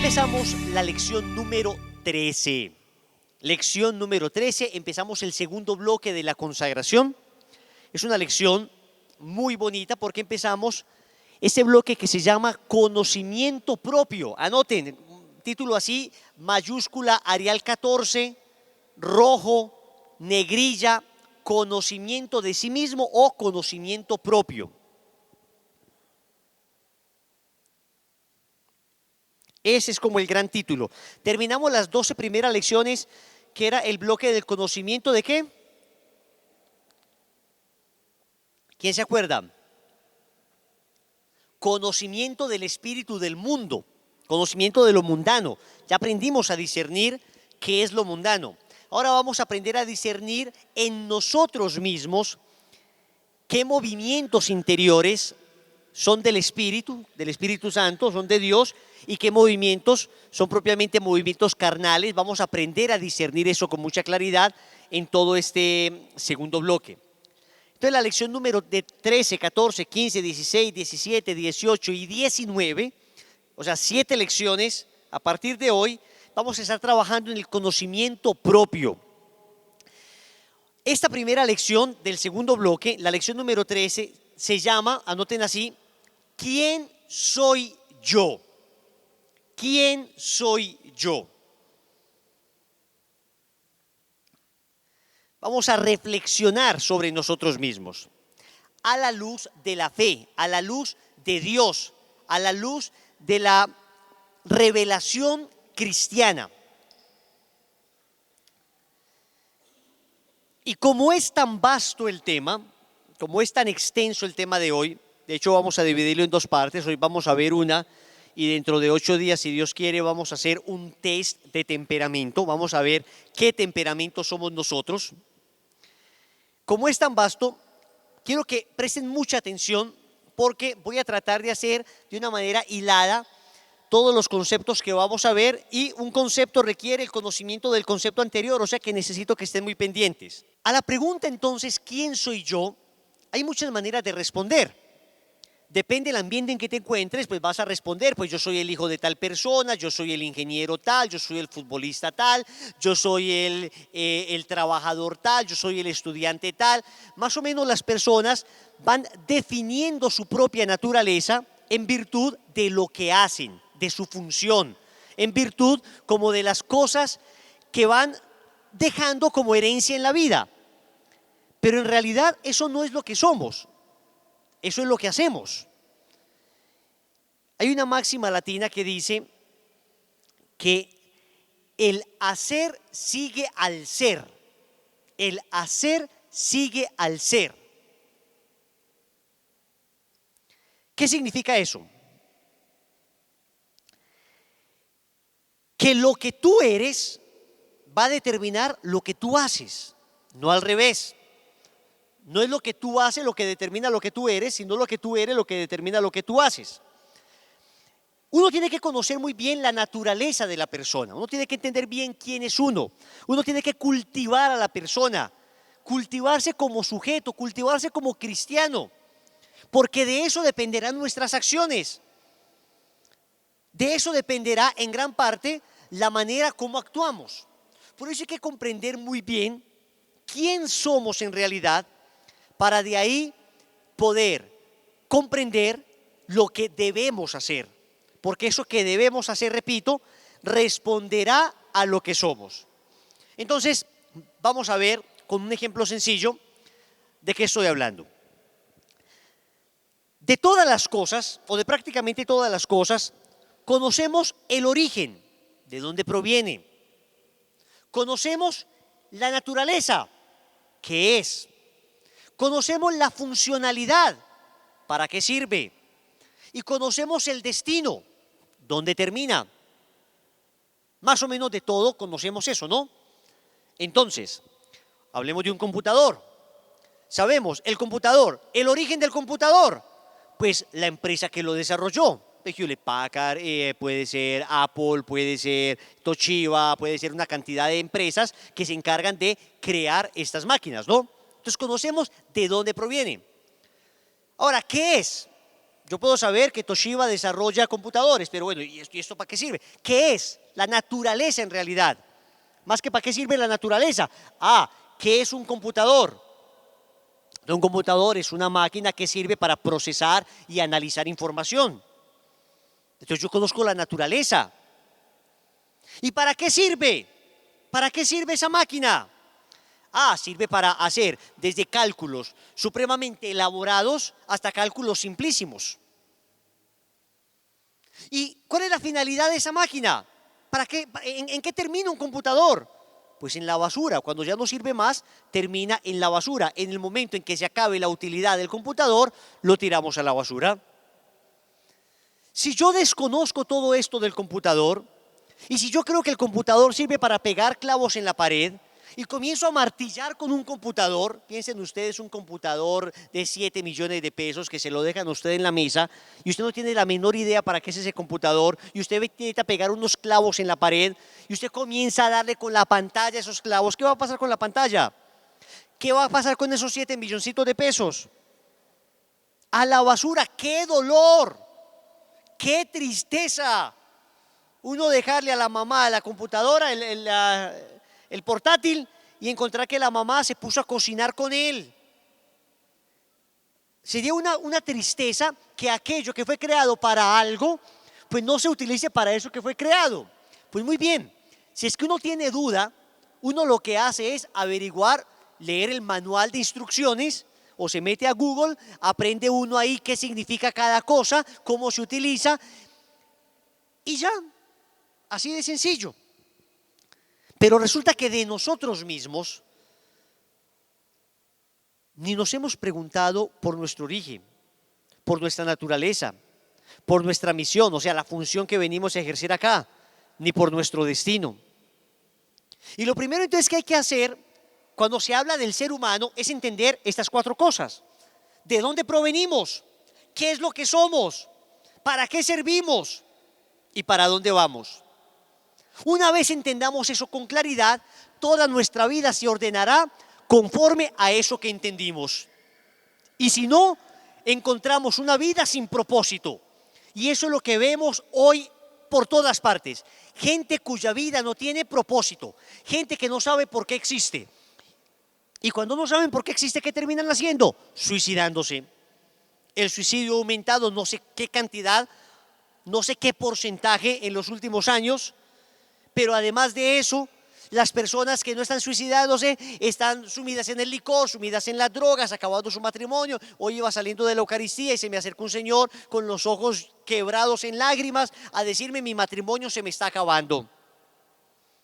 empezamos la lección número 13. Lección número 13, empezamos el segundo bloque de la consagración. Es una lección muy bonita porque empezamos ese bloque que se llama conocimiento propio. Anoten, título así, mayúscula, Arial 14, rojo, negrilla, conocimiento de sí mismo o conocimiento propio. Ese es como el gran título. Terminamos las 12 primeras lecciones, que era el bloque del conocimiento de ¿qué? ¿Quién se acuerda? Conocimiento del espíritu del mundo, conocimiento de lo mundano. Ya aprendimos a discernir qué es lo mundano. Ahora vamos a aprender a discernir en nosotros mismos qué movimientos interiores son del Espíritu Santo, son de Dios, y qué movimientos son propiamente movimientos carnales. Vamos a aprender a discernir eso con mucha claridad en todo este segundo bloque. Entonces la lección número de 13, 14, 15, 16, 17, 18 y 19, o sea, 7 lecciones, a partir de hoy vamos a estar trabajando en el conocimiento propio. Esta primera lección del segundo bloque, la lección número 13, se llama, anoten así, ¿quién soy yo? ¿Quién soy yo? Vamos a reflexionar sobre nosotros mismos, a la luz de la fe, a la luz de Dios, a la luz de la revelación cristiana. Y como es tan vasto el tema, como es tan extenso el tema de hoy, de hecho vamos a dividirlo en dos partes. Hoy vamos a ver una y dentro de 8 días, si Dios quiere, vamos a hacer un test de temperamento. Vamos a ver qué temperamento somos nosotros. Como es tan vasto, quiero que presten mucha atención porque voy a tratar de hacer de una manera hilada todos los conceptos que vamos a ver, y un concepto requiere el conocimiento del concepto anterior, o sea que necesito que estén muy pendientes. A la pregunta entonces, ¿quién soy yo? Hay muchas maneras de responder. Depende del ambiente en que te encuentres, pues vas a responder, pues yo soy el hijo de tal persona, yo soy el ingeniero tal, yo soy el futbolista tal, yo soy el trabajador tal, yo soy el estudiante tal. Más o menos las personas van definiendo su propia naturaleza en virtud de lo que hacen, de su función, en virtud como de las cosas que van dejando como herencia en la vida. Pero en realidad eso no es lo que somos, eso es lo que hacemos. Hay una máxima latina que dice que el hacer sigue al ser, el hacer sigue al ser. ¿Qué significa eso? Que lo que tú eres va a determinar lo que tú haces, no al revés. No es lo que tú haces lo que determina lo que tú eres, sino lo que tú eres lo que determina lo que tú haces. Uno tiene que conocer muy bien la naturaleza de la persona, uno tiene que entender bien quién es uno tiene que cultivar a la persona, cultivarse como sujeto, cultivarse como cristiano, porque de eso dependerán nuestras acciones. De eso dependerá en gran parte la manera como actuamos. Por eso hay que comprender muy bien quién somos en realidad, para de ahí poder comprender lo que debemos hacer. Porque eso que debemos hacer, repito, responderá a lo que somos. Entonces, vamos a ver con un ejemplo sencillo de qué estoy hablando. De todas las cosas, o de prácticamente todas las cosas, conocemos el origen, de dónde proviene. Conocemos la naturaleza, qué es. Conocemos la funcionalidad, para qué sirve. Y conocemos el destino, dónde termina. Más o menos de todo conocemos eso, ¿no? Entonces, hablemos de un computador. Sabemos el computador, el origen del computador, pues la empresa que lo desarrolló. Hewlett Packard, puede ser Apple, puede ser Toshiba, puede ser una cantidad de empresas que se encargan de crear estas máquinas, ¿no? Entonces conocemos de dónde proviene. Ahora, ¿qué es? Yo puedo saber que Toshiba desarrolla computadores, pero bueno, y esto para qué sirve? ¿Qué es la naturaleza en realidad? Más que para qué sirve la naturaleza. ¿Qué es un computador? Un computador es una máquina que sirve para procesar y analizar información. Entonces yo conozco la naturaleza. ¿Y para qué sirve? ¿Para qué sirve esa máquina? Sirve para hacer desde cálculos supremamente elaborados hasta cálculos simplísimos. ¿Y cuál es la finalidad de esa máquina? ¿Para qué? ¿En qué termina un computador? Pues en la basura. Cuando ya no sirve más, termina en la basura. En el momento en que se acabe la utilidad del computador, lo tiramos a la basura. Si yo desconozco todo esto del computador, y si yo creo que el computador sirve para pegar clavos en la pared, y comienzo a martillar con un computador, piensen ustedes un computador de 7 millones de pesos que se lo dejan a usted en la mesa, y usted no tiene la menor idea para qué es ese computador, y usted intenta pegar unos clavos en la pared, y usted comienza a darle con la pantalla esos clavos. ¿Qué va a pasar con la pantalla? ¿Qué va a pasar con esos 7 milloncitos de pesos? A la basura. ¡Qué dolor! ¡Qué tristeza! Uno dejarle a la mamá la computadora, el portátil, y encontrar que la mamá se puso a cocinar con él. Sería una tristeza que aquello que fue creado para algo, pues no se utilice para eso que fue creado. Pues muy bien, si es que uno tiene duda, uno lo que hace es averiguar, leer el manual de instrucciones, o se mete a Google, aprende uno ahí qué significa cada cosa, cómo se utiliza, y ya, así de sencillo. Pero resulta que de nosotros mismos ni nos hemos preguntado por nuestro origen, por nuestra naturaleza, por nuestra misión, o sea, la función que venimos a ejercer acá, ni por nuestro destino. Y lo primero entonces que hay que hacer cuando se habla del ser humano es entender estas 4 cosas. ¿De dónde provenimos? ¿Qué es lo que somos? ¿Para qué servimos? ¿Y para dónde vamos? Una vez entendamos eso con claridad, toda nuestra vida se ordenará conforme a eso que entendimos. Y si no, encontramos una vida sin propósito. Y eso es lo que vemos hoy por todas partes. Gente cuya vida no tiene propósito. Gente que no sabe por qué existe. Y cuando no saben por qué existe, ¿qué terminan haciendo? Suicidándose. El suicidio ha aumentado no sé qué cantidad, no sé qué porcentaje en los últimos años. Pero además de eso, las personas que no están suicidándose están sumidas en el licor, sumidas en las drogas, acabando su matrimonio. Hoy iba saliendo de la Eucaristía y se me acercó un señor con los ojos quebrados en lágrimas a decirme: mi matrimonio se me está acabando.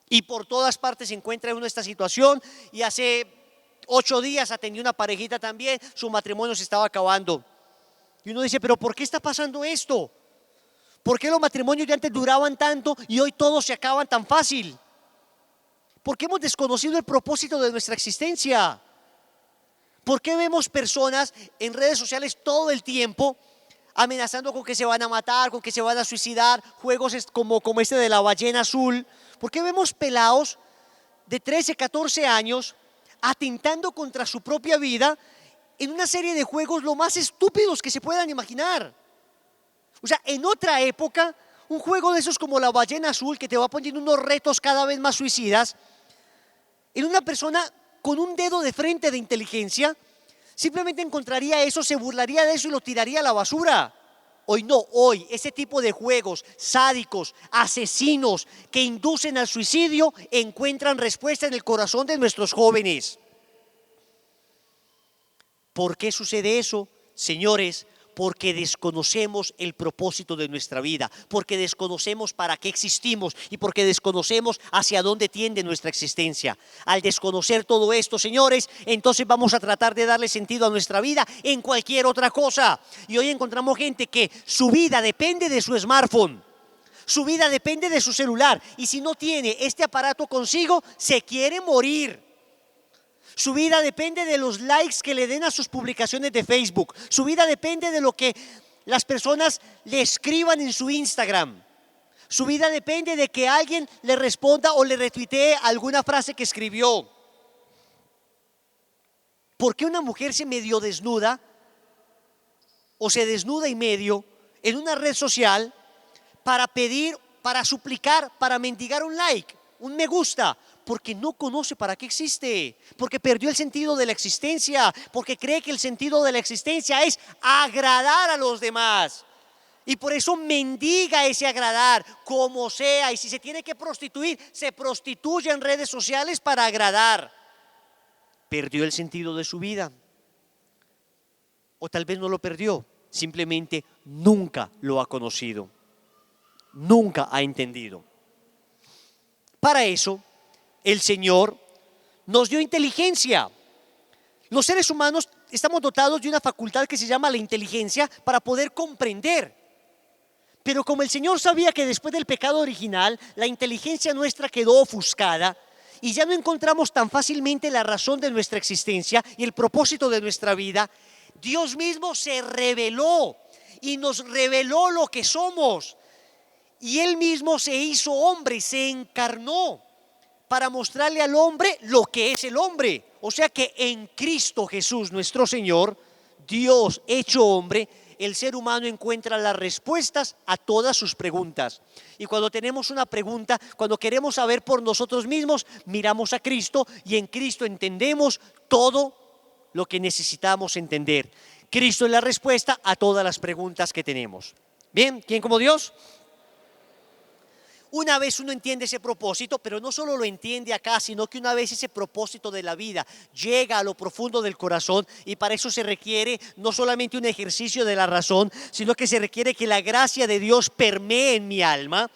Y por todas partes se encuentra uno esta situación, y hace 8 días atendí una parejita también, su matrimonio se estaba acabando. Y uno dice: ¿pero por qué está pasando esto? ¿Por qué los matrimonios de antes duraban tanto y hoy todos se acaban tan fácil? ¿Por qué hemos desconocido el propósito de nuestra existencia? ¿Por qué vemos personas en redes sociales todo el tiempo amenazando con que se van a matar, con que se van a suicidar, juegos como este de la ballena azul? ¿Por qué vemos pelados de 13, 14 años atentando contra su propia vida en una serie de juegos lo más estúpidos que se puedan imaginar? O sea, en otra época, un juego de esos como la ballena azul, que te va poniendo unos retos cada vez más suicidas, en una persona con un dedo de frente de inteligencia, simplemente encontraría eso, se burlaría de eso y lo tiraría a la basura. Hoy no, hoy ese tipo de juegos sádicos, asesinos, que inducen al suicidio, encuentran respuesta en el corazón de nuestros jóvenes. ¿Por qué sucede eso, señores? Porque desconocemos el propósito de nuestra vida, porque desconocemos para qué existimos y porque desconocemos hacia dónde tiende nuestra existencia. Al desconocer todo esto, señores, entonces vamos a tratar de darle sentido a nuestra vida en cualquier otra cosa. Y hoy encontramos gente que su vida depende de su smartphone, su vida depende de su celular, y si no tiene este aparato consigo, se quiere morir. Su vida depende de los likes que le den a sus publicaciones de Facebook. Su vida depende de lo que las personas le escriban en su Instagram. Su vida depende de que alguien le responda o le retuitee alguna frase que escribió. ¿Por qué una mujer se medio desnuda o se desnuda y medio en una red social para pedir, para suplicar, para mendigar un like, un me gusta, porque no conoce para qué existe, porque perdió el sentido de la existencia, porque cree que el sentido de la existencia es agradar a los demás. Y por eso mendiga ese agradar, como sea, y si se tiene que prostituir, se prostituye en redes sociales para agradar. Perdió el sentido de su vida. O tal vez no lo perdió, simplemente nunca lo ha conocido, nunca ha entendido. Para eso, el Señor nos dio inteligencia. Los seres humanos estamos dotados de una facultad que se llama la inteligencia para poder comprender. Pero como el Señor sabía que después del pecado original, la inteligencia nuestra quedó ofuscada y ya no encontramos tan fácilmente la razón de nuestra existencia y el propósito de nuestra vida, Dios mismo se reveló y nos reveló lo que somos. Y Él mismo se hizo hombre, se encarnó para mostrarle al hombre lo que es el hombre. O sea que en Cristo Jesús, nuestro Señor, Dios hecho hombre, el ser humano encuentra las respuestas a todas sus preguntas. Y cuando tenemos una pregunta, cuando queremos saber por nosotros mismos, miramos a Cristo y en Cristo entendemos todo lo que necesitamos entender. Cristo es la respuesta a todas las preguntas que tenemos. Bien, ¿quién como Dios? Una vez uno entiende ese propósito, pero no solo lo entiende acá, sino que una vez ese propósito de la vida llega a lo profundo del corazón, y para eso se requiere no solamente un ejercicio de la razón, sino que se requiere que la gracia de Dios permee en mi alma,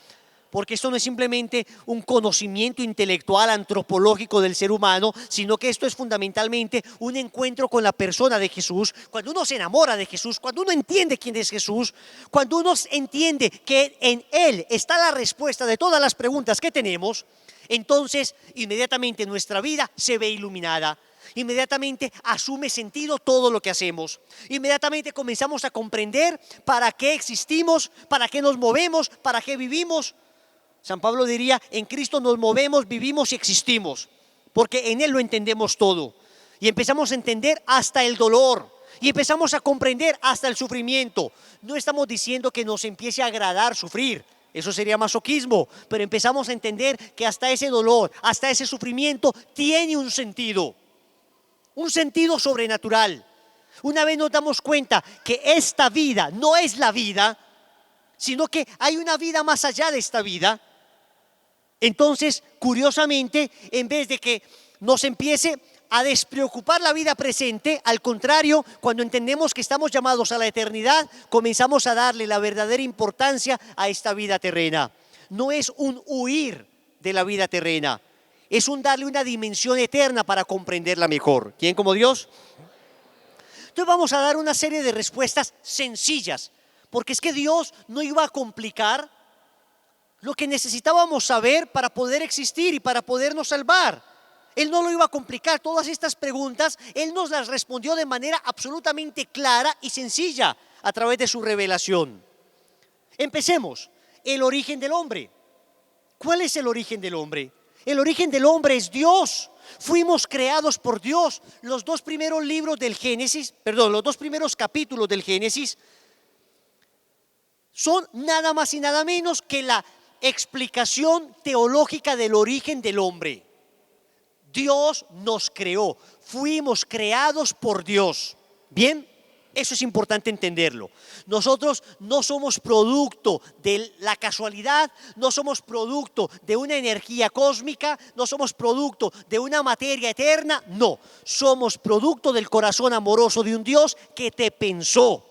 porque esto no es simplemente un conocimiento intelectual, antropológico del ser humano, sino que esto es fundamentalmente un encuentro con la persona de Jesús. Cuando uno se enamora de Jesús, cuando uno entiende quién es Jesús, cuando uno entiende que en Él está la respuesta de todas las preguntas que tenemos, entonces inmediatamente nuestra vida se ve iluminada. Inmediatamente asume sentido todo lo que hacemos. Inmediatamente comenzamos a comprender para qué existimos, para qué nos movemos, para qué vivimos. San Pablo diría, en Cristo nos movemos, vivimos y existimos, porque en Él lo entendemos todo. Y empezamos a entender hasta el dolor, y empezamos a comprender hasta el sufrimiento. No estamos diciendo que nos empiece a agradar sufrir, eso sería masoquismo, pero empezamos a entender que hasta ese dolor, hasta ese sufrimiento tiene un sentido sobrenatural. Una vez nos damos cuenta que esta vida no es la vida, sino que hay una vida más allá de esta vida, entonces, curiosamente, en vez de que nos empiece a despreocupar la vida presente, al contrario, cuando entendemos que estamos llamados a la eternidad, comenzamos a darle la verdadera importancia a esta vida terrena. No es un huir de la vida terrena, es un darle una dimensión eterna para comprenderla mejor. ¿Quién como Dios? Entonces vamos a dar una serie de respuestas sencillas, porque es que Dios no iba a complicar lo que necesitábamos saber para poder existir y para podernos salvar. Él no lo iba a complicar. Todas estas preguntas Él nos las respondió de manera absolutamente clara y sencilla a través de su revelación. Empecemos. El origen del hombre. ¿Cuál es el origen del hombre? El origen del hombre es Dios. Fuimos creados por Dios. Los dos primeros capítulos del Génesis son nada más y nada menos que la explicación teológica del origen del hombre. Dios nos creó, fuimos creados por Dios. Bien, eso es importante entenderlo. Nosotros no somos producto de la casualidad, no somos producto de una energía cósmica, no somos producto de una materia eterna, no. Somos producto del corazón amoroso de un Dios que te pensó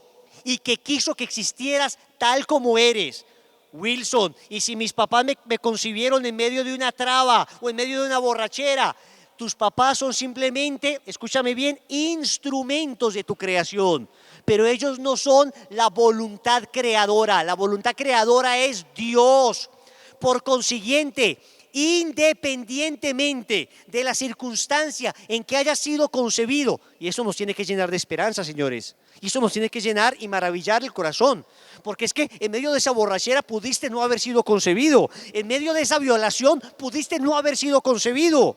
y que quiso que existieras tal como eres. Wilson, y si mis papás me concibieron en medio de una traba o en medio de una borrachera, tus papás son simplemente, escúchame bien, instrumentos de tu creación, pero ellos no son la voluntad creadora. La voluntad creadora es Dios. Por consiguiente, independientemente de la circunstancia en que haya sido concebido, y eso nos tiene que llenar de esperanza, señores, y eso nos tiene que llenar y maravillar el corazón, porque es que en medio de esa borrachera pudiste no haber sido concebido, en medio de esa violación pudiste no haber sido concebido,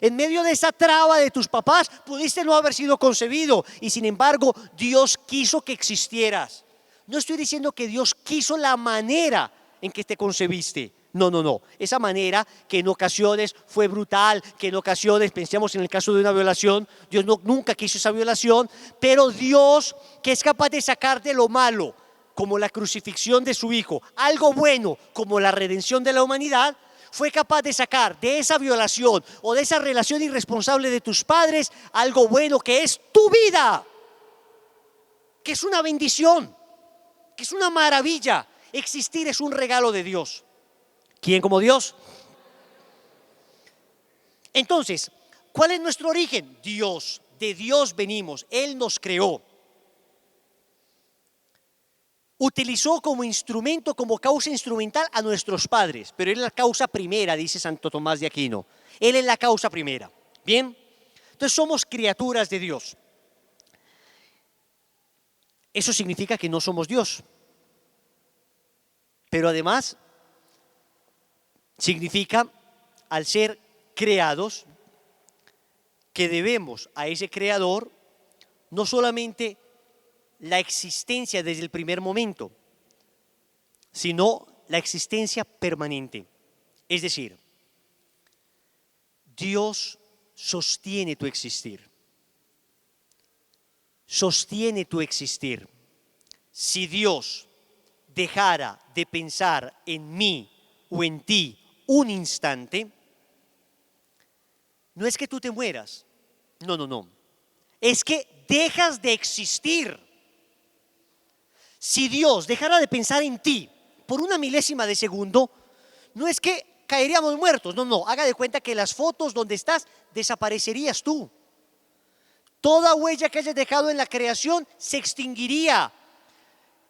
En medio de esa traba de tus papás, pudiste no haber sido concebido y sin embargo Dios quiso que existieras. No estoy diciendo que Dios quiso la manera en que te concebiste. No, no, no. Esa manera que en ocasiones fue brutal, que en ocasiones, pensemos en el caso de una violación, Dios nunca quiso esa violación, pero Dios, que es capaz de sacar de lo malo, como la crucifixión de su Hijo, algo bueno, como la redención de la humanidad, fue capaz de sacar de esa violación o de esa relación irresponsable de tus padres algo bueno que es tu vida, que es una bendición, que es una maravilla. Existir es un regalo de Dios. ¿Quién como Dios? Entonces, ¿cuál es nuestro origen? Dios. De Dios venimos. Él nos creó. Utilizó como instrumento, como causa instrumental a nuestros padres, pero Él es la causa primera, dice Santo Tomás de Aquino. Él es la causa primera. Bien, entonces somos criaturas de Dios. Eso significa que no somos Dios, pero además significa, al ser creados, que debemos a ese creador no solamente la existencia desde el primer momento, sino la existencia permanente. Es decir, Dios sostiene tu existir. Sostiene tu existir. Si Dios dejara de pensar en mí o en ti un instante, no es que tú te mueras. No, no, no. Es que dejas de existir. Si Dios dejara de pensar en ti por una milésima de segundo, no es que caeríamos muertos, no, no, haga de cuenta que las fotos donde estás desaparecerías tú. Toda huella que hayas dejado en la creación se extinguiría.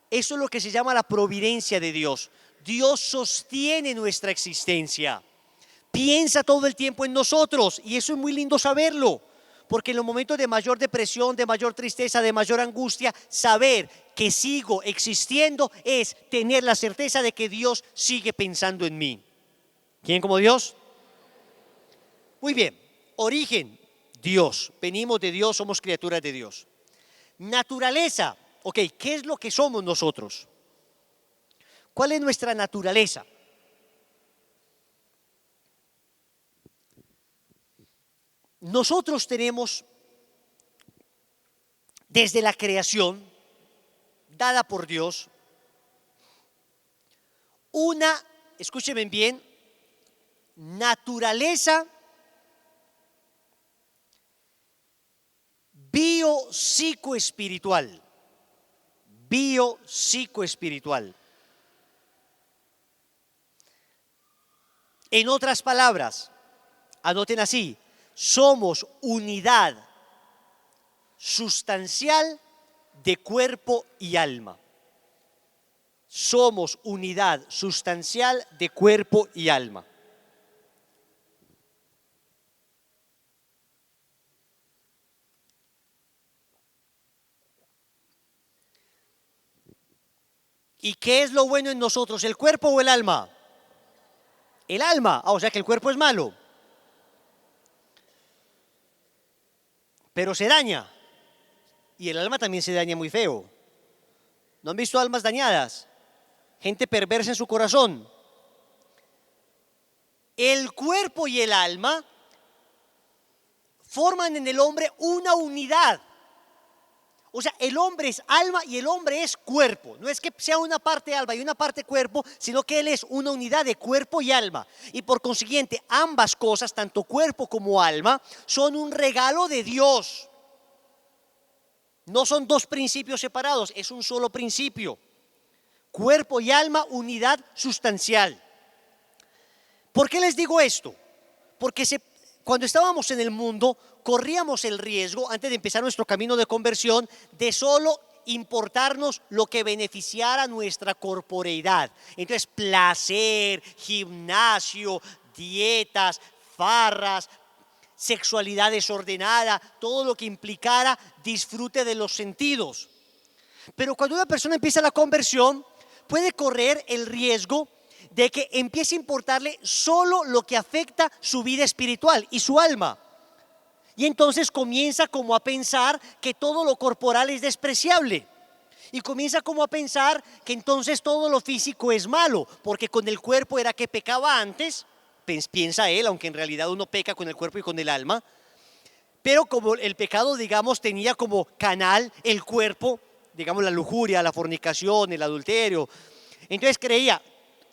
Eso es lo que se llama la providencia de Dios. Dios sostiene nuestra existencia. Piensa todo el tiempo en nosotros y eso es muy lindo saberlo. Porque en los momentos de mayor depresión, de mayor tristeza, de mayor angustia, saber que sigo existiendo es tener la certeza de que Dios sigue pensando en mí. ¿Quién como Dios? Muy bien, origen, Dios. Venimos de Dios, somos criaturas de Dios. Naturaleza, ok, ¿qué es lo que somos nosotros? ¿Cuál es nuestra naturaleza? Nosotros tenemos, desde la creación, dada por Dios, una, escúchenme bien, naturaleza biopsicoespiritual. Biopsicoespiritual. En otras palabras, anoten así, somos unidad sustancial de cuerpo y alma. Somos unidad sustancial de cuerpo y alma. ¿Y qué es lo bueno en nosotros, el cuerpo o el alma? El alma, o sea que el cuerpo es malo. Pero se daña. Y el alma también se daña muy feo. ¿No han visto almas dañadas? Gente perversa en su corazón. El cuerpo y el alma forman en el hombre una unidad. O sea, el hombre es alma y el hombre es cuerpo. No es que sea una parte alma y una parte cuerpo, sino que él es una unidad de cuerpo y alma. Y por consiguiente, ambas cosas, tanto cuerpo como alma, son un regalo de Dios. No son dos principios separados, es un solo principio. Cuerpo y alma, unidad sustancial. ¿Por qué les digo esto? Porque cuando estábamos en el mundo, corríamos el riesgo, antes de empezar nuestro camino de conversión, de solo importarnos lo que beneficiara nuestra corporeidad. Entonces, placer, gimnasio, dietas, farras, sexualidad desordenada, todo lo que implicara disfrute de los sentidos. Pero cuando una persona empieza la conversión, puede correr el riesgo de que empiece a importarle solo lo que afecta su vida espiritual y su alma. Y entonces comienza como a pensar que todo lo corporal es despreciable. Y comienza como a pensar que entonces todo lo físico es malo, porque con el cuerpo era que pecaba antes, piensa él, aunque en realidad uno peca con el cuerpo y con el alma. Pero como el pecado, digamos, tenía como canal el cuerpo, digamos, la lujuria, la fornicación, el adulterio. Entonces creía,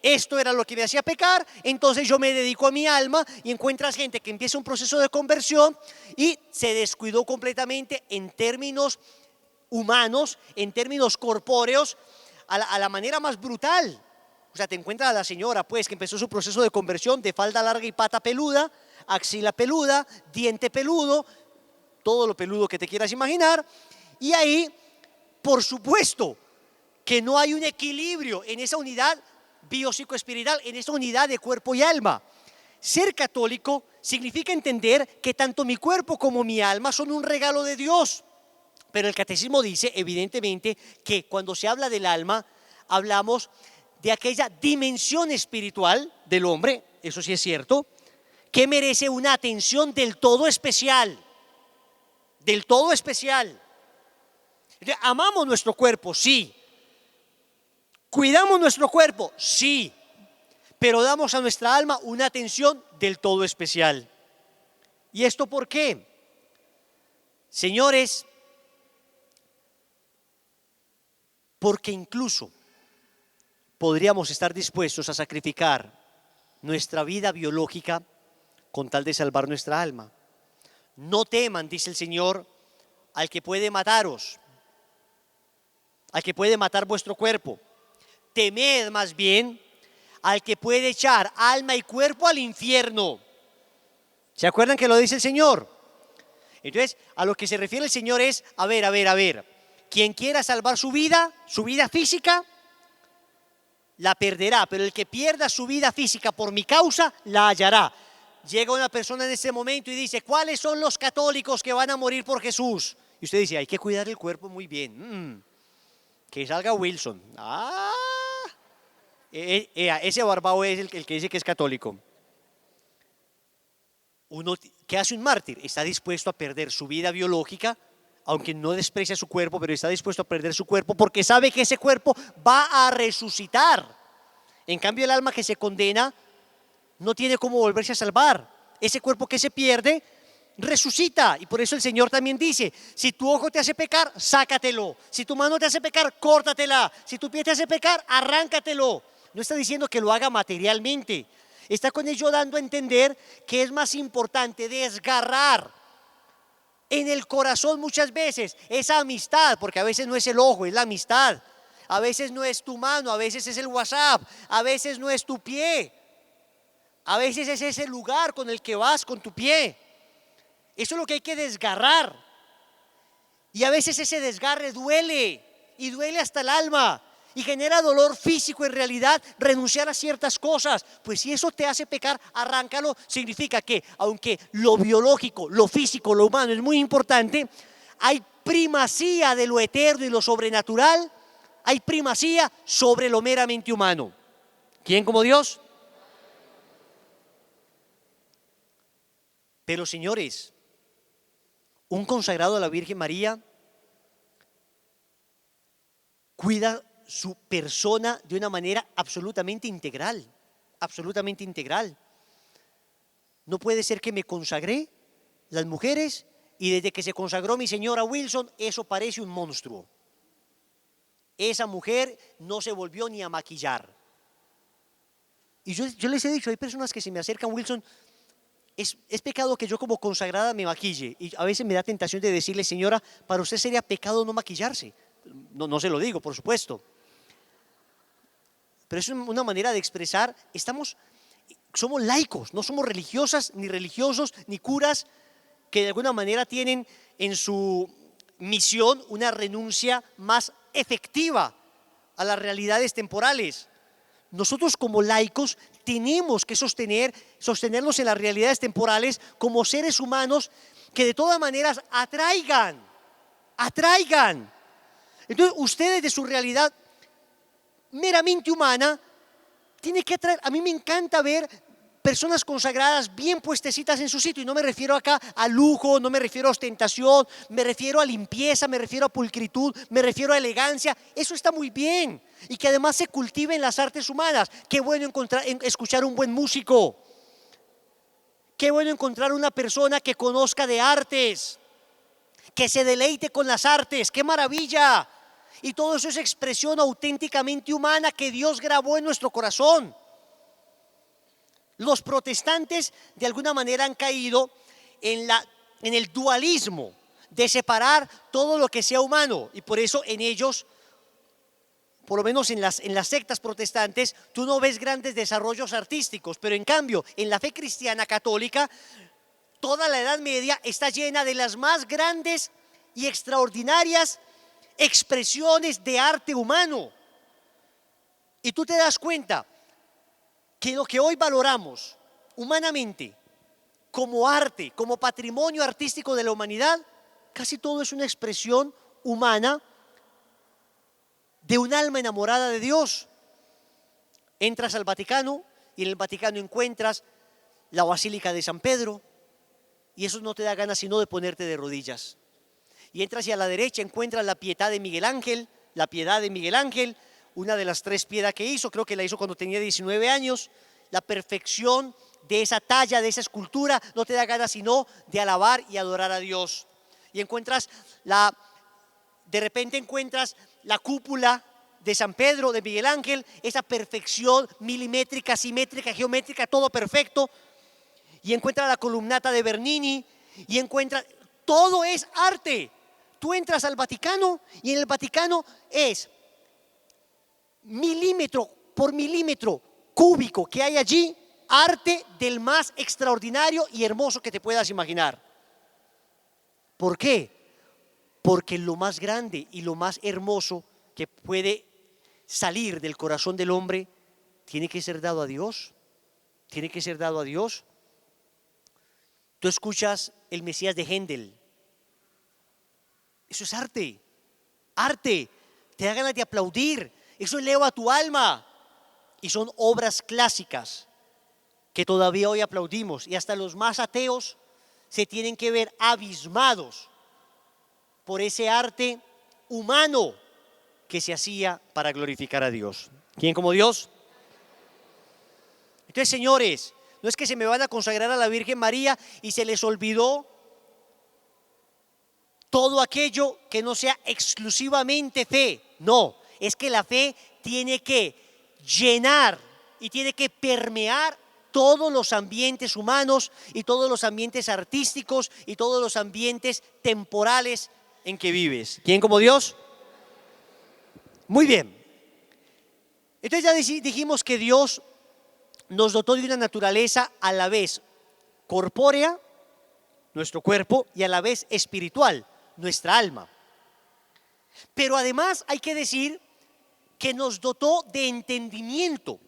esto era lo que me hacía pecar, entonces yo me dedico a mi alma, y encuentras gente que empieza un proceso de conversión y se descuidó completamente en términos humanos, en términos corpóreos, a la manera más brutal. O sea, te encuentras a la señora, pues, que empezó su proceso de conversión de falda larga y pata peluda, axila peluda, diente peludo, todo lo peludo que te quieras imaginar, y ahí, por supuesto, que no hay un equilibrio en esa unidad biopsicoespiritual, en esa unidad de cuerpo y alma. Ser católico significa entender que tanto mi cuerpo como mi alma son un regalo de Dios. Pero el catecismo dice, evidentemente, que cuando se habla del alma, hablamos de aquella dimensión espiritual del hombre, eso sí es cierto, que merece una atención del todo especial. Del todo especial. Amamos nuestro cuerpo, sí. Cuidamos nuestro cuerpo, sí. Pero damos a nuestra alma una atención del todo especial. ¿Y esto por qué? Señores, porque incluso podríamos estar dispuestos a sacrificar nuestra vida biológica con tal de salvar nuestra alma. No teman, dice el Señor, al que puede mataros, al que puede matar vuestro cuerpo. Temed más bien al que puede echar alma y cuerpo al infierno. ¿Se acuerdan que lo dice el Señor? Entonces, a lo que se refiere el Señor es, a ver, quien quiera salvar su vida física, la perderá, pero el que pierda su vida física por mi causa, la hallará. Llega una persona en ese momento y dice, ¿cuáles son los católicos que van a morir por Jesús? Y usted dice, hay que cuidar el cuerpo muy bien. Que salga Wilson. Ese barbado es el que dice que es católico. Uno, ¿qué hace un mártir? Está dispuesto a perder su vida biológica, aunque no desprecia su cuerpo, pero está dispuesto a perder su cuerpo porque sabe que ese cuerpo va a resucitar. En cambio, el alma que se condena no tiene cómo volverse a salvar. Ese cuerpo que se pierde resucita, y por eso el Señor también dice, si tu ojo te hace pecar, sácatelo. Si tu mano te hace pecar, córtatela. Si tu pie te hace pecar, arráncatelo. No está diciendo que lo haga materialmente. Está con ello dando a entender que es más importante desgarrar en el corazón muchas veces esa amistad, porque a veces no es el ojo, es la amistad. A veces no es tu mano, a veces es el WhatsApp, a veces no es tu pie, a veces es ese lugar con el que vas con tu pie. Eso es lo que hay que desgarrar. Y a veces ese desgarre duele, y duele hasta el alma, y genera dolor físico en realidad, renunciar a ciertas cosas. Pues si eso te hace pecar, arráncalo. Significa que aunque lo biológico, lo físico, lo humano es muy importante, hay primacía de lo eterno y lo sobrenatural, hay primacía sobre lo meramente humano. ¿Quién como Dios? Pero señores, un consagrado a la Virgen María cuida su persona de una manera absolutamente integral, absolutamente integral. No puede ser que me consagré, las mujeres, y desde que se consagró mi señora Wilson, eso parece un monstruo. Esa mujer no se volvió ni a maquillar. Y yo les he dicho, hay personas que se me acercan, Wilson, es pecado que yo como consagrada me maquille. Y a veces me da tentación de decirle, señora, para usted sería pecado no maquillarse. No se lo digo, por supuesto. Pero es una manera de expresar, somos laicos, no somos religiosas, ni religiosos, ni curas que de alguna manera tienen en su misión una renuncia más efectiva a las realidades temporales. Nosotros como laicos tenemos que sostenernos en las realidades temporales como seres humanos que de todas maneras atraigan. Entonces ustedes de su realidad meramente humana tienen que atraer. A mí me encanta ver personas consagradas bien puestecitas en su sitio. Y no me refiero acá a lujo, no me refiero a ostentación, me refiero a limpieza, me refiero a pulcritud, me refiero a elegancia. Eso está muy bien. Y que además se cultive en las artes humanas. Qué bueno escuchar un buen músico. Qué bueno encontrar una persona que conozca de artes, que se deleite con las artes. ¡Qué maravilla! Y todo eso es expresión auténticamente humana que Dios grabó en nuestro corazón. Los protestantes de alguna manera han caído en el dualismo de separar todo lo que sea humano, y por eso en ellos, por lo menos en las sectas protestantes, tú no ves grandes desarrollos artísticos, pero en cambio en la fe cristiana católica toda la Edad Media está llena de las más grandes y extraordinarias expresiones de arte humano. Y tú te das cuenta que lo que hoy valoramos humanamente como arte, como patrimonio artístico de la humanidad, casi todo es una expresión humana de un alma enamorada de Dios. Entras al Vaticano y en el Vaticano encuentras la Basílica de San Pedro, y eso no te da ganas sino de ponerte de rodillas. Y entras y a la derecha encuentras la Pietà de Miguel Ángel, la Piedad de Miguel Ángel, una de las 3 piedad que hizo, creo que la hizo cuando tenía 19 años. La perfección de esa talla, de esa escultura, no te da ganas sino de alabar y adorar a Dios. Y encuentras de repente encuentras la cúpula de San Pedro, de Miguel Ángel, esa perfección milimétrica, simétrica, geométrica, todo perfecto. Y encuentras la columnata de Bernini, y encuentras, todo es arte. Tú entras al Vaticano y en el Vaticano es milímetro por milímetro cúbico que hay allí, arte del más extraordinario y hermoso que te puedas imaginar. ¿Por qué? Porque lo más grande y lo más hermoso que puede salir del corazón del hombre tiene que ser dado a Dios. Tiene que ser dado a Dios. Tú escuchas el Mesías de Händel. Eso es arte. Arte. Te da ganas de aplaudir. Eso eleva tu alma. Y son obras clásicas que todavía hoy aplaudimos. Y hasta los más ateos se tienen que ver abismados por ese arte humano que se hacía para glorificar a Dios. ¿Quién como Dios? Entonces, señores, no es que se me van a consagrar a la Virgen María y se les olvidó todo aquello que no sea exclusivamente fe. No, es que la fe tiene que llenar y tiene que permear todos los ambientes humanos y todos los ambientes artísticos y todos los ambientes temporales en que vives. ¿Quién como Dios? Muy bien. Entonces ya dijimos que Dios nos dotó de una naturaleza a la vez corpórea, nuestro cuerpo, y a la vez espiritual, nuestra alma. Pero además hay que decir que nos dotó de entendimiento.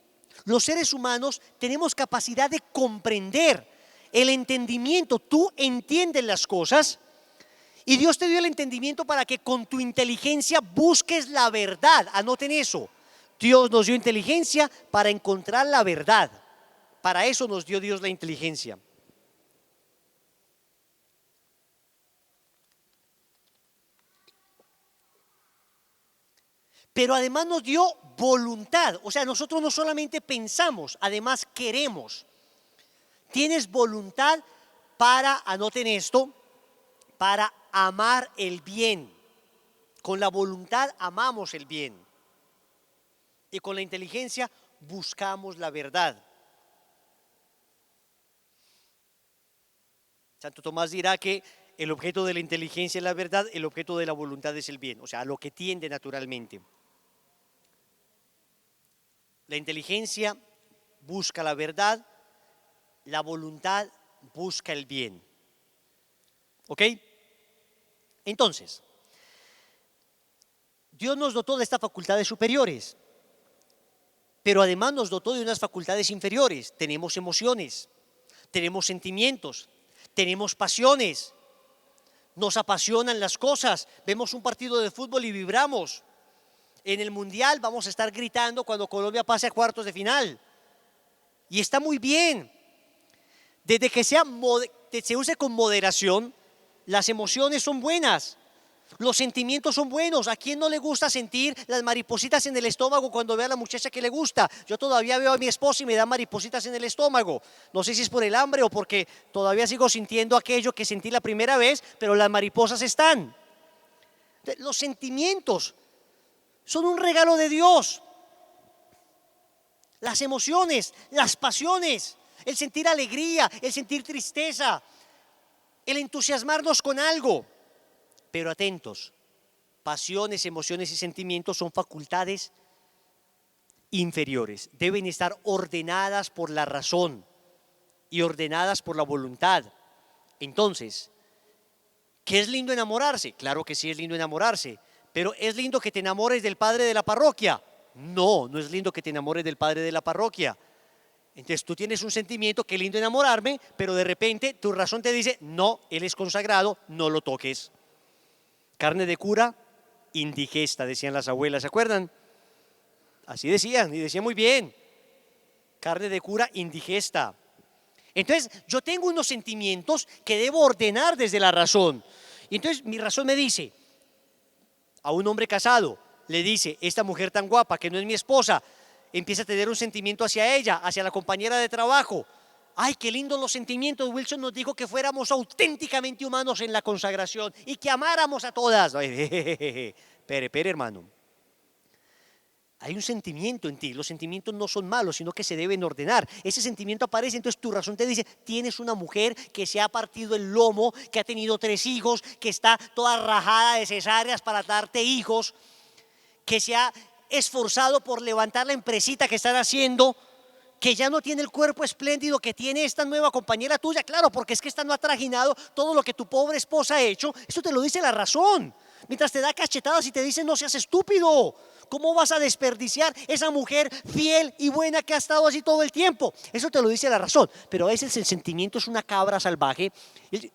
Los seres humanos tenemos capacidad de comprender. El entendimiento, tú entiendes las cosas y Dios te dio el entendimiento para que con tu inteligencia busques la verdad. Anoten eso. Dios nos dio inteligencia para encontrar la verdad. Para eso nos dio Dios la inteligencia. Pero además nos dio voluntad. O sea, nosotros no solamente pensamos, además queremos. Tienes voluntad para, anoten esto, para amar el bien. Con la voluntad amamos el bien. Y con la inteligencia buscamos la verdad. Santo Tomás dirá que el objeto de la inteligencia es la verdad, el objeto de la voluntad es el bien, o sea, a lo que tiende naturalmente. La inteligencia busca la verdad, la voluntad busca el bien. ¿Ok? Entonces, Dios nos dotó de estas facultades superiores, pero además nos dotó de unas facultades inferiores. Tenemos emociones, tenemos sentimientos, tenemos pasiones, nos apasionan las cosas, vemos un partido de fútbol y vibramos. En el Mundial vamos a estar gritando cuando Colombia pase a cuartos de final. Y está muy bien, Desde que se use con moderación, las emociones son buenas. Los sentimientos son buenos. ¿A quién no le gusta sentir las maripositas en el estómago cuando ve a la muchacha que le gusta? Yo todavía veo a mi esposa y me da maripositas en el estómago. No sé si es por el hambre o porque todavía sigo sintiendo aquello que sentí la primera vez, pero las mariposas están. Los sentimientos son un regalo de Dios. Las emociones, las pasiones, el sentir alegría, el sentir tristeza, el entusiasmarnos con algo. Pero atentos, pasiones, emociones y sentimientos son facultades inferiores. Deben estar ordenadas por la razón y ordenadas por la voluntad. Entonces, ¿qué es lindo enamorarse? Claro que sí es lindo enamorarse, pero ¿es lindo que te enamores del padre de la parroquia? No, no es lindo que te enamores del padre de la parroquia. Entonces tú tienes un sentimiento que es lindo enamorarme, pero de repente tu razón te dice, no, él es consagrado, no lo toques. Carne de cura, indigesta, decían las abuelas, ¿se acuerdan? Así decían, y decían muy bien. Carne de cura, indigesta. Entonces yo tengo unos sentimientos que debo ordenar desde la razón. Y entonces mi razón me dice, a un hombre casado, le dice, esta mujer tan guapa que no es mi esposa, empieza a tener un sentimiento hacia ella, hacia la compañera de trabajo. Ay, qué lindos los sentimientos. Wilson nos dijo que fuéramos auténticamente humanos en la consagración y que amáramos a todas. Pere, hermano. Hay un sentimiento en ti. Los sentimientos no son malos, sino que se deben ordenar. Ese sentimiento aparece, entonces tu razón te dice, tienes una mujer que se ha partido el lomo, que ha tenido 3 hijos, que está toda rajada de cesáreas para darte hijos, que se ha esforzado por levantar la empresita que están haciendo, que ya no tiene el cuerpo espléndido que tiene esta nueva compañera tuya. Claro, porque es que esta no ha trajinado todo lo que tu pobre esposa ha hecho. Eso te lo dice la razón. Mientras te da cachetadas y te dice, no seas estúpido. ¿Cómo vas a desperdiciar esa mujer fiel y buena que ha estado así todo el tiempo? Eso te lo dice la razón. Pero a veces el sentimiento es una cabra salvaje. Y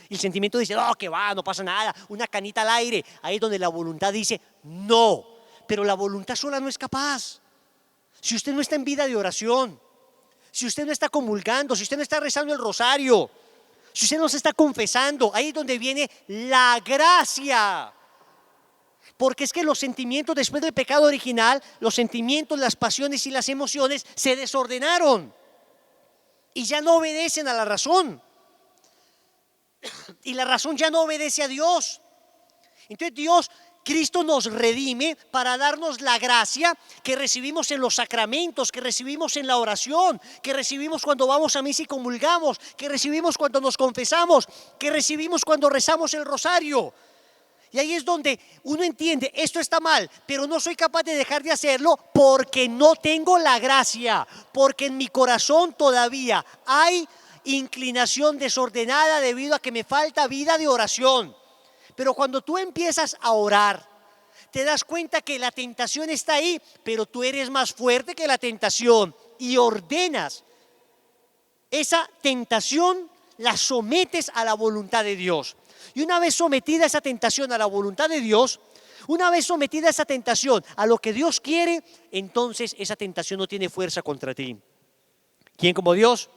el sentimiento dice, no, que va, no pasa nada. Una canita al aire. Ahí es donde la voluntad dice, no. Pero la voluntad sola no es capaz. Si usted no está en vida de oración, si usted no está comulgando, si usted no está rezando el rosario, si usted no se está confesando, ahí es donde viene la gracia. Porque es que los sentimientos después del pecado original, los sentimientos, las pasiones y las emociones se desordenaron y ya no obedecen a la razón. Y la razón ya no obedece a Dios. Entonces Cristo nos redime para darnos la gracia que recibimos en los sacramentos, que recibimos en la oración, que recibimos cuando vamos a misa y comulgamos, que recibimos cuando nos confesamos, que recibimos cuando rezamos el rosario. Y ahí es donde uno entiende, esto está mal, pero no soy capaz de dejar de hacerlo porque no tengo la gracia, porque en mi corazón todavía hay inclinación desordenada debido a que me falta vida de oración. Pero cuando tú empiezas a orar, te das cuenta que la tentación está ahí, pero tú eres más fuerte que la tentación y ordenas esa tentación, la sometes a la voluntad de Dios. Y una vez sometida esa tentación a la voluntad de Dios, una vez sometida esa tentación a lo que Dios quiere, entonces esa tentación no tiene fuerza contra ti. ¿Quién como Dios?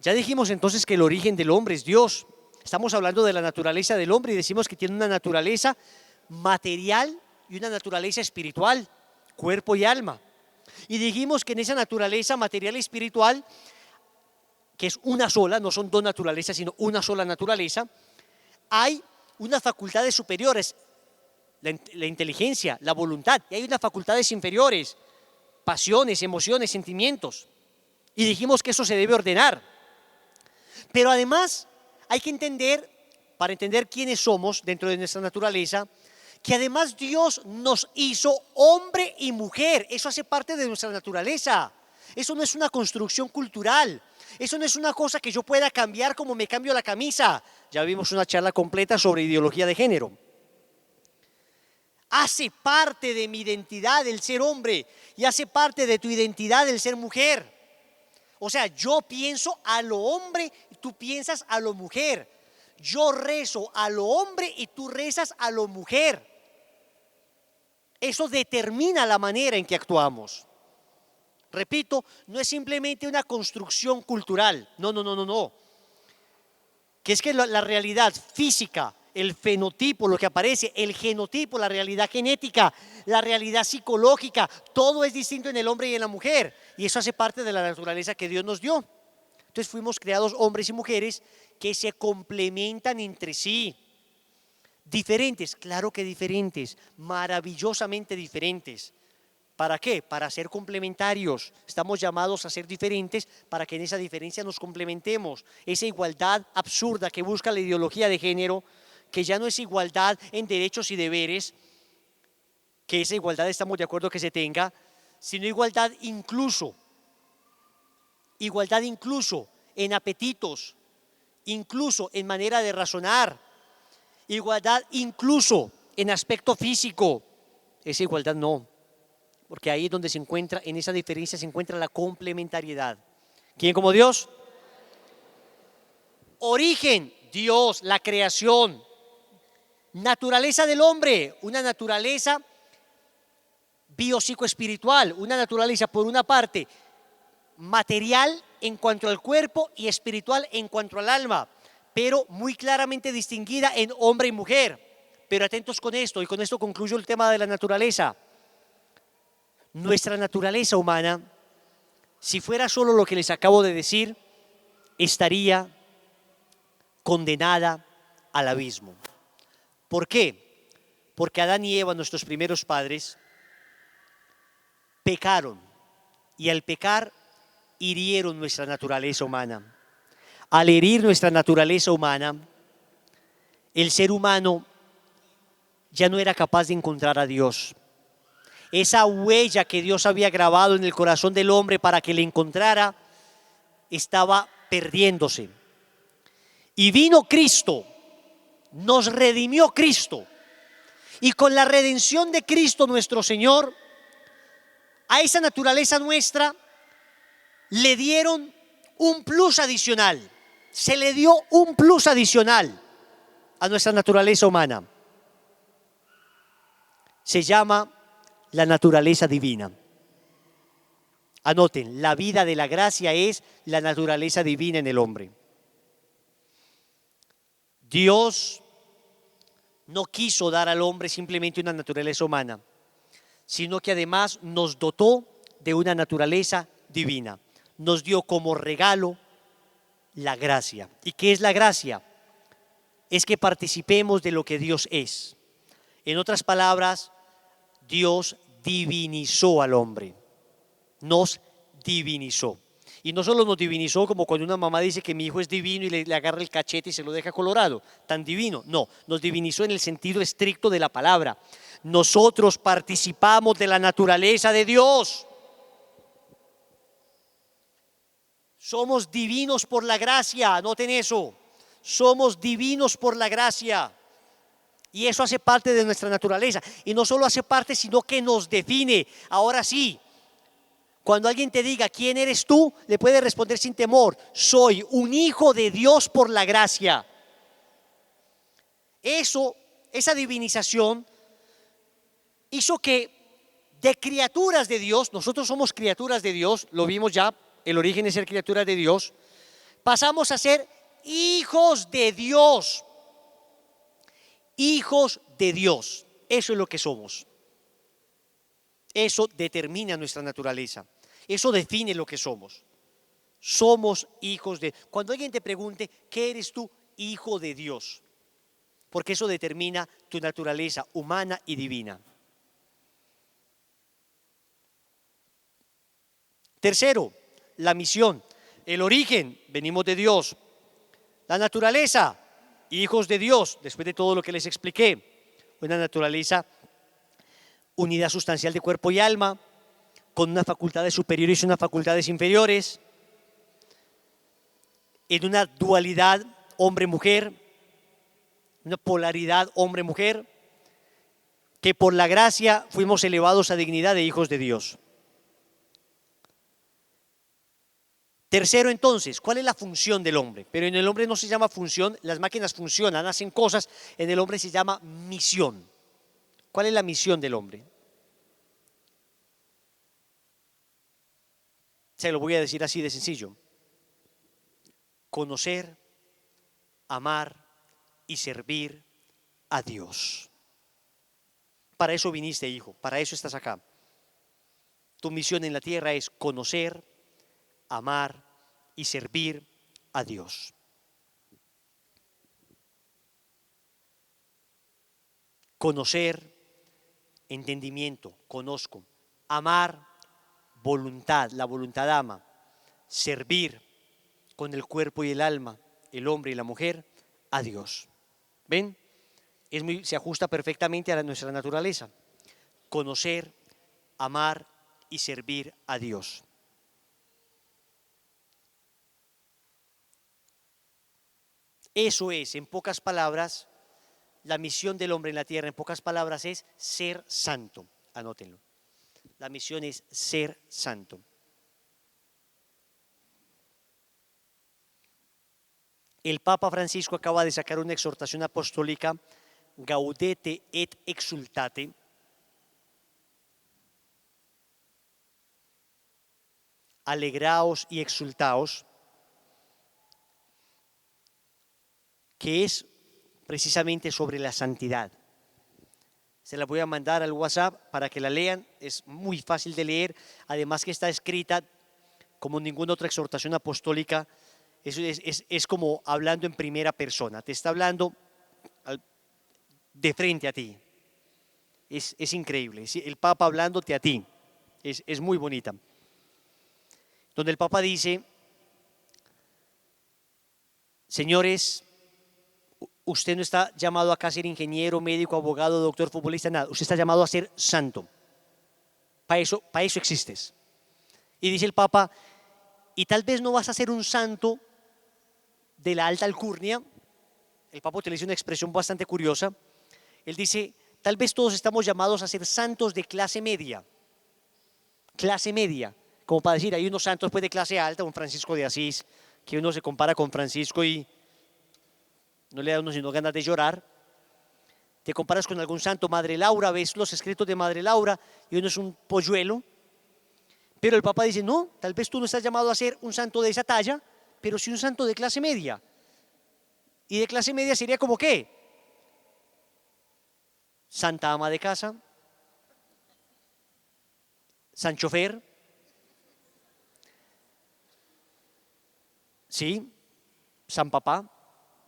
Ya dijimos entonces que el origen del hombre es Dios. Estamos hablando de la naturaleza del hombre y decimos que tiene una naturaleza material y una naturaleza espiritual, cuerpo y alma. Y dijimos que en esa naturaleza material y espiritual, que es una sola, no son 2 naturalezas, sino una sola naturaleza, hay unas facultades superiores, la inteligencia, la voluntad, y hay unas facultades inferiores, pasiones, emociones, sentimientos. Y dijimos que eso se debe ordenar. Pero además hay que entender, para entender quiénes somos dentro de nuestra naturaleza, que además Dios nos hizo hombre y mujer. Eso hace parte de nuestra naturaleza. Eso no es una construcción cultural. Eso no es una cosa que yo pueda cambiar como me cambio la camisa. Ya vimos una charla completa sobre ideología de género. Hace parte de mi identidad el ser hombre y hace parte de tu identidad el ser mujer. O sea, yo pienso a lo hombre y tú piensas a lo mujer. Yo rezo a lo hombre y tú rezas a lo mujer. Eso determina la manera en que actuamos. Repito, no es simplemente una construcción cultural, no. Que es que la realidad física, el fenotipo, lo que aparece, el genotipo, la realidad genética, la realidad psicológica, todo es distinto en el hombre y en la mujer. Y eso hace parte de la naturaleza que Dios nos dio. Entonces fuimos creados hombres y mujeres que se complementan entre sí. Diferentes, claro que diferentes, maravillosamente diferentes. ¿Para qué? Para ser complementarios. Estamos llamados a ser diferentes para que en esa diferencia nos complementemos. Esa igualdad absurda que busca la ideología de género, que ya no es igualdad en derechos y deberes, que esa igualdad estamos de acuerdo que se tenga, sino igualdad incluso en apetitos, incluso en manera de razonar, igualdad incluso en aspecto físico. Esa igualdad no. Porque ahí es donde se encuentra, en esa diferencia se encuentra la complementariedad. ¿Quién como Dios? Origen, Dios, la creación. Naturaleza del hombre, una naturaleza biopsicoespiritual, una naturaleza por una parte material en cuanto al cuerpo y espiritual en cuanto al alma, pero muy claramente distinguida en hombre y mujer. Pero atentos con esto, y con esto concluyo el tema de la naturaleza. Nuestra naturaleza humana, si fuera solo lo que les acabo de decir, estaría condenada al abismo. ¿Por qué? Porque Adán y Eva, nuestros primeros padres, pecaron y al pecar hirieron nuestra naturaleza humana. Al herir nuestra naturaleza humana, el ser humano ya no era capaz de encontrar a Dios. Esa huella que Dios había grabado en el corazón del hombre para que le encontrara estaba perdiéndose. Y vino Cristo, nos redimió Cristo. Y con la redención de Cristo nuestro Señor, a esa naturaleza nuestra le dieron un plus adicional. Se le dio un plus adicional a nuestra naturaleza humana. Se llama la naturaleza divina. Anoten, la vida de la gracia es la naturaleza divina en el hombre. Dios no quiso dar al hombre simplemente una naturaleza humana, sino que además nos dotó de una naturaleza divina. Nos dio como regalo la gracia. ¿Y qué es la gracia? Es que participemos de lo que Dios es. En otras palabras, Dios divinizó al hombre, nos divinizó. Y no solo nos divinizó como cuando una mamá dice que mi hijo es divino y le agarra el cachete y se lo deja colorado, tan divino. No, nos divinizó en el sentido estricto de la palabra. Nosotros participamos de la naturaleza de Dios. Somos divinos por la gracia, anoten eso. Somos divinos por la gracia. Y eso hace parte de nuestra naturaleza. Y no solo hace parte, sino que nos define. Ahora sí, cuando alguien te diga quién eres tú, le puedes responder sin temor: soy un hijo de Dios por la gracia. Esa divinización hizo que de criaturas de Dios, nosotros somos criaturas de Dios, lo vimos ya, el origen es ser criaturas de Dios, pasamos a ser hijos de Dios. Hijos de Dios, eso es lo que somos. Eso determina nuestra naturaleza, eso define lo que somos. Somos hijos de... Cuando alguien te pregunte, ¿qué eres tú? Hijo de Dios, porque eso determina tu naturaleza humana y divina. Tercero, la misión, el origen, venimos de Dios. La naturaleza, hijos de Dios, después de todo lo que les expliqué, una naturaleza, unidad sustancial de cuerpo y alma, con unas facultades superiores y unas facultades inferiores, en una dualidad hombre-mujer, una polaridad hombre-mujer, que por la gracia fuimos elevados a dignidad de hijos de Dios. Tercero, entonces, ¿cuál es la función del hombre? Pero en el hombre no se llama función, las máquinas funcionan, hacen cosas, en el hombre se llama misión. ¿Cuál es la misión del hombre? Se lo voy a decir así de sencillo. Conocer, amar y servir a Dios. Para eso viniste, hijo, para eso estás acá. Tu misión en la tierra es conocer, amar y servir a Dios. Conocer, entendimiento, conozco. Amar, voluntad, la voluntad ama. Servir con el cuerpo y el alma, el hombre y la mujer, a Dios. ¿Ven? Se ajusta perfectamente a nuestra naturaleza. Conocer, amar y servir a Dios. Eso es, en pocas palabras, la misión del hombre en la tierra, en pocas palabras, es ser santo. Anótenlo. La misión es ser santo. El Papa Francisco acaba de sacar una exhortación apostólica, Gaudete et Exultate, alegraos y exultaos, que es precisamente sobre la santidad. Se la voy a mandar al WhatsApp para que la lean, es muy fácil de leer, además que está escrita como ninguna otra exhortación apostólica, es como hablando en primera persona, te está hablando de frente a ti, es increíble, el Papa hablándote a ti, es muy bonita, donde el Papa dice, señores, usted no está llamado acá a ser ingeniero, médico, abogado, doctor, futbolista, nada. Usted está llamado a ser santo. Para eso existes. Y dice el Papa, y tal vez no vas a ser un santo de la alta alcurnia. El Papa utiliza una expresión bastante curiosa. Él dice, tal vez todos estamos llamados a ser santos de clase media. Clase media. Como para decir, hay unos santos pues de clase alta, un Francisco de Asís, que uno se compara con Francisco y no le da a uno sino ganas de llorar. Te comparas con algún santo, Madre Laura, ves los escritos de Madre Laura y uno es un polluelo. Pero el Papa dice, no, tal vez tú no estás llamado a ser un santo de esa talla, pero sí un santo de clase media. ¿Y de clase media sería como qué? Santa ama de casa, san chofer, ¿sí? San papá,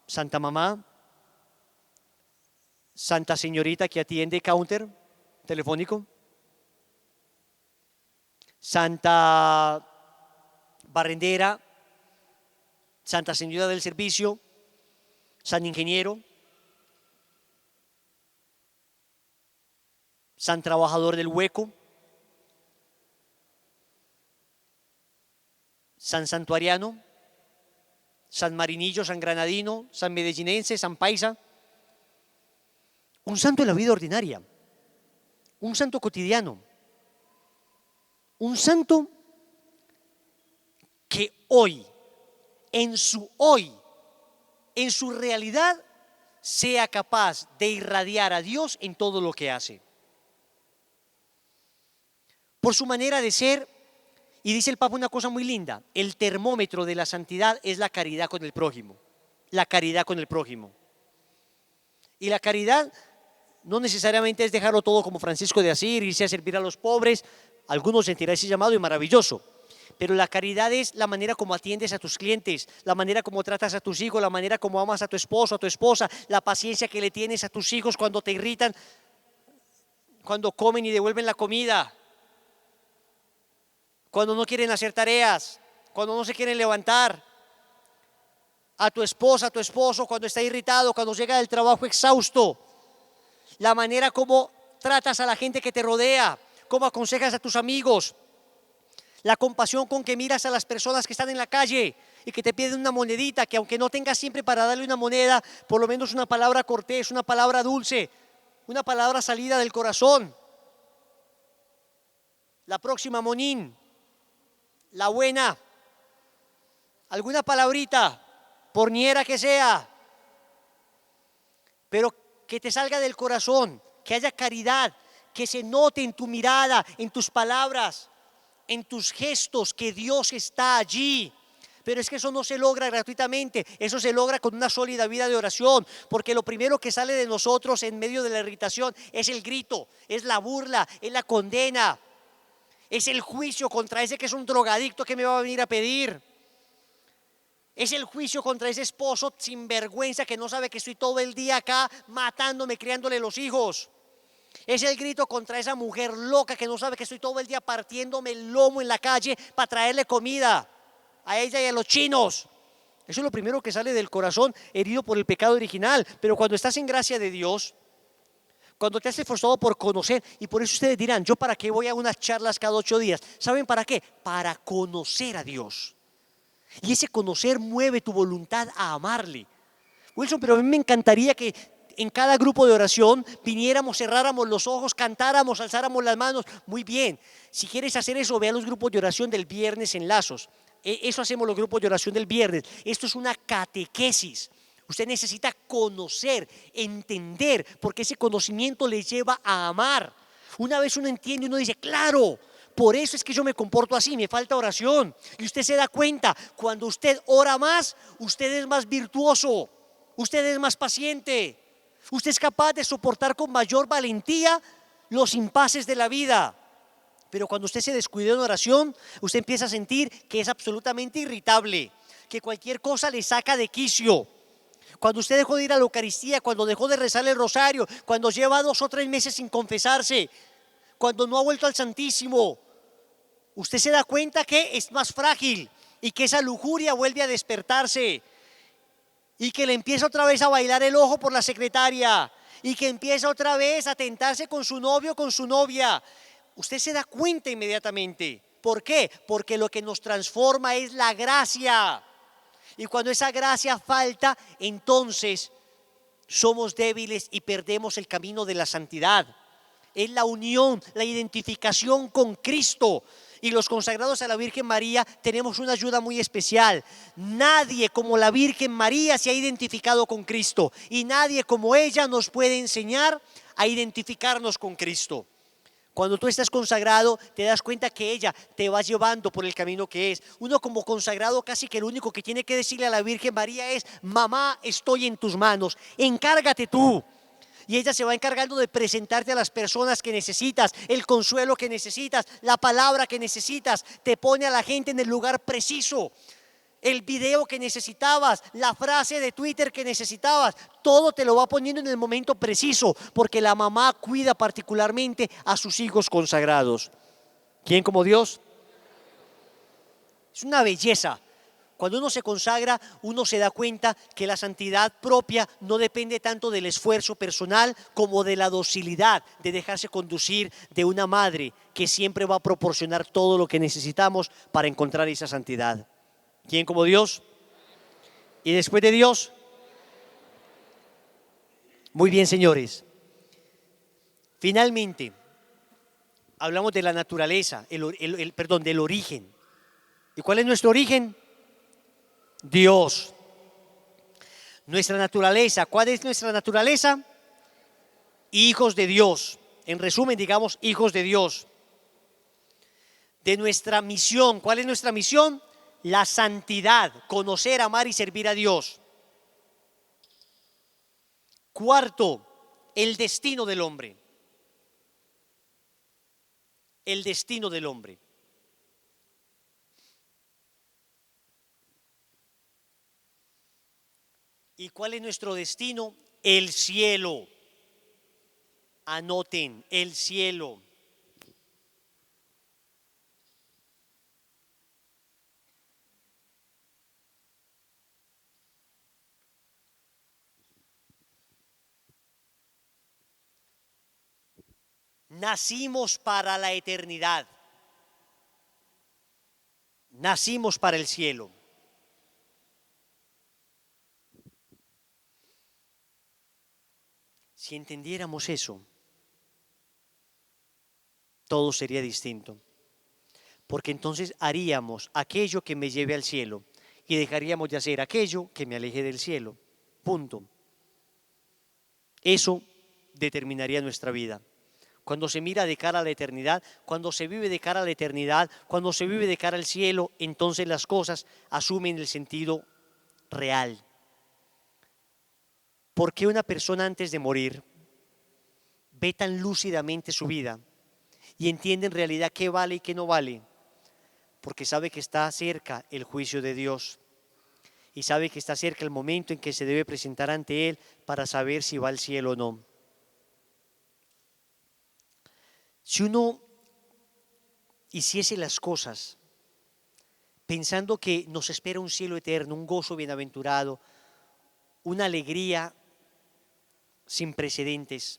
santa mamá, santa señorita que atiende counter telefónico, santa barrendera, santa señora del servicio, san ingeniero, san trabajador del hueco, san santuariano, san marinillo, san granadino, san medellinense, san paisa. Un santo en la vida ordinaria, un santo cotidiano, un santo que hoy, en su realidad, sea capaz de irradiar a Dios en todo lo que hace. Por su manera de ser, y dice el Papa una cosa muy linda, el termómetro de la santidad es la caridad con el prójimo, la caridad con el prójimo. Y la caridad no necesariamente es dejarlo todo como Francisco de Asís, irse a servir a los pobres, algunos sentirán ese llamado y maravilloso. Pero la caridad es la manera como atiendes a tus clientes, la manera como tratas a tus hijos, la manera como amas a tu esposo, a tu esposa, la paciencia que le tienes a tus hijos cuando te irritan, cuando comen y devuelven la comida, cuando no quieren hacer tareas, cuando no se quieren levantar, a tu esposa, a tu esposo, cuando está irritado, cuando llega del trabajo exhausto, la manera como tratas a la gente que te rodea, cómo aconsejas a tus amigos, la compasión con que miras a las personas que están en la calle y que te piden una monedita, que aunque no tengas siempre para darle una moneda, por lo menos una palabra cortés, una palabra dulce, una palabra salida del corazón. La próxima, Monín, la buena, alguna palabrita, porniera que sea, pero que te salga del corazón, que haya caridad, que se note en tu mirada, en tus palabras, en tus gestos que Dios está allí. Pero es que eso no se logra gratuitamente, eso se logra con una sólida vida de oración, porque lo primero que sale de nosotros en medio de la irritación es el grito, es la burla, es la condena, es el juicio contra ese que es un drogadicto que me va a venir a pedir. Es el juicio contra ese esposo sinvergüenza que no sabe que estoy todo el día acá matándome, criándole los hijos. Es el grito contra esa mujer loca que no sabe que estoy todo el día partiéndome el lomo en la calle para traerle comida a ella y a los chinos. Eso es lo primero que sale del corazón herido por el pecado original. Pero cuando estás en gracia de Dios, cuando te has esforzado por conocer, y por eso ustedes dirán, ¿yo para qué voy a unas charlas cada 8 días? ¿Saben para qué? Para conocer a Dios. Y ese conocer mueve tu voluntad a amarle. Wilson, pero a mí me encantaría que en cada grupo de oración viniéramos, cerráramos los ojos, cantáramos, alzáramos las manos. Muy bien, si quieres hacer eso, ve a los grupos de oración del viernes en Lazos. Eso hacemos los grupos de oración del viernes. Esto es una catequesis. Usted necesita conocer, entender, porque ese conocimiento le lleva a amar. Una vez uno entiende, uno dice, claro, por eso es que yo me comporto así, me falta oración. Y usted se da cuenta, cuando usted ora más, usted es más virtuoso, usted es más paciente, usted es capaz de soportar con mayor valentía los impases de la vida. Pero cuando usted se descuida en oración, usted empieza a sentir que es absolutamente irritable, que cualquier cosa le saca de quicio. Cuando usted dejó de ir a la Eucaristía, cuando dejó de rezar el rosario, cuando lleva 2 o 3 meses sin confesarse, cuando no ha vuelto al Santísimo, usted se da cuenta que es más frágil y que esa lujuria vuelve a despertarse y que le empieza otra vez a bailar el ojo por la secretaria y que empieza otra vez a tentarse con su novio o con su novia. Usted se da cuenta inmediatamente. ¿Por qué? Porque lo que nos transforma es la gracia. Y cuando esa gracia falta, entonces somos débiles y perdemos el camino de la santidad. Es la unión, la identificación con Cristo. Y los consagrados a la Virgen María tenemos una ayuda muy especial. Nadie como la Virgen María se ha identificado con Cristo y nadie como ella nos puede enseñar a identificarnos con Cristo. Cuando tú estás consagrado, te das cuenta que ella te va llevando por el camino que es. Uno como consagrado casi que lo único que tiene que decirle a la Virgen María es: mamá, estoy en tus manos, encárgate tú. Y ella se va encargando de presentarte a las personas que necesitas, el consuelo que necesitas, la palabra que necesitas. Te pone a la gente en el lugar preciso. El video que necesitabas, la frase de Twitter que necesitabas, todo te lo va poniendo en el momento preciso, porque la mamá cuida particularmente a sus hijos consagrados. ¿Quién como Dios? Es una belleza. Cuando uno se consagra, uno se da cuenta que la santidad propia no depende tanto del esfuerzo personal como de la docilidad, de dejarse conducir de una madre que siempre va a proporcionar todo lo que necesitamos para encontrar esa santidad. ¿Quién como Dios? ¿Y después de Dios? Muy bien, señores. Finalmente, hablamos de la naturaleza, del origen. ¿Y cuál es nuestro origen? Dios. Nuestra naturaleza, ¿cuál es nuestra naturaleza? Hijos de Dios. En resumen, digamos, hijos de Dios. De nuestra misión, ¿cuál es nuestra misión? La santidad, conocer, amar y servir a Dios. Cuarto, el destino del hombre. El destino del hombre. ¿Y cuál es nuestro destino? El cielo. Anoten, el cielo. Nacimos para la eternidad. Nacimos para el cielo. Si entendiéramos eso, todo sería distinto. Porque entonces haríamos aquello que me lleve al cielo y dejaríamos de hacer aquello que me aleje del cielo. Punto. Eso determinaría nuestra vida. cuando se mira de cara a la eternidad, cuando se vive de cara a la eternidad, cuando se vive de cara al cielo, entonces las cosas asumen el sentido real. ¿Por qué una persona antes de morir ve tan lúcidamente su vida y entiende en realidad qué vale y qué no vale? Porque sabe que está cerca el juicio de Dios y sabe que está cerca el momento en que se debe presentar ante Él para saber si va al cielo o no. Si uno hiciese las cosas pensando que nos espera un cielo eterno, un gozo bienaventurado, una alegría sin precedentes,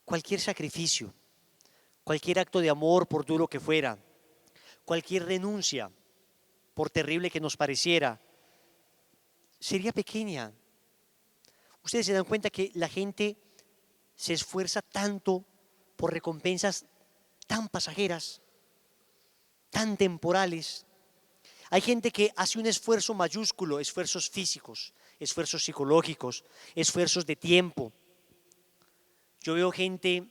cualquier sacrificio, cualquier acto de amor, por duro que fuera, cualquier renuncia, por terrible que nos pareciera, sería pequeña. Ustedes se dan cuenta que la gente se esfuerza tanto por recompensas tan pasajeras, tan temporales. Hay gente que hace un esfuerzo mayúsculo, esfuerzos físicos, esfuerzos psicológicos, esfuerzos de tiempo. Yo veo gente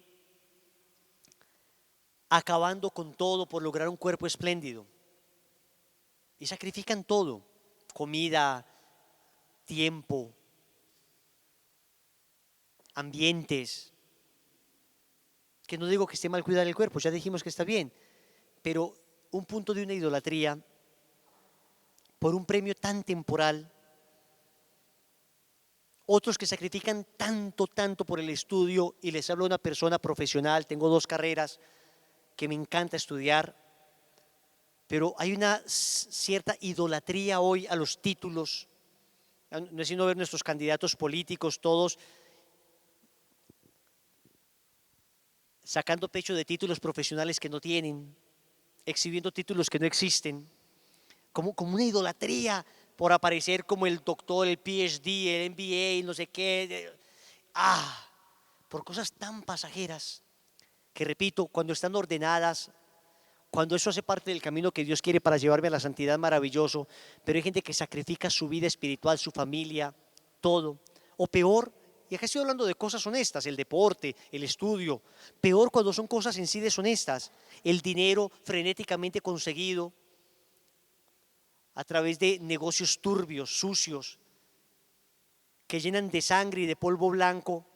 acabando con todo por lograr un cuerpo espléndido y sacrifican todo: comida, tiempo, ambientes. Que no digo que esté mal cuidar el cuerpo, ya dijimos que está bien, pero un punto de una idolatría por un premio tan temporal. Otros que sacrifican tanto por el estudio, y les hablo de una persona profesional, tengo 2 carreras que me encanta estudiar, pero hay una cierta idolatría hoy a los títulos. No es sino ver nuestros candidatos políticos, todos sacando pecho de títulos profesionales que no tienen, exhibiendo títulos que no existen, como una idolatría por aparecer como el doctor, el PhD, el MBA, no sé qué. Por cosas tan pasajeras que, repito, cuando están ordenadas, cuando eso hace parte del camino que Dios quiere para llevarme a la santidad, maravilloso. Pero hay gente que sacrifica su vida espiritual, su familia, todo. O peor, y acá estoy hablando de cosas honestas, el deporte, el estudio. Peor cuando son cosas en sí deshonestas, el dinero frenéticamente conseguido a través de negocios turbios, sucios, que llenan de sangre y de polvo blanco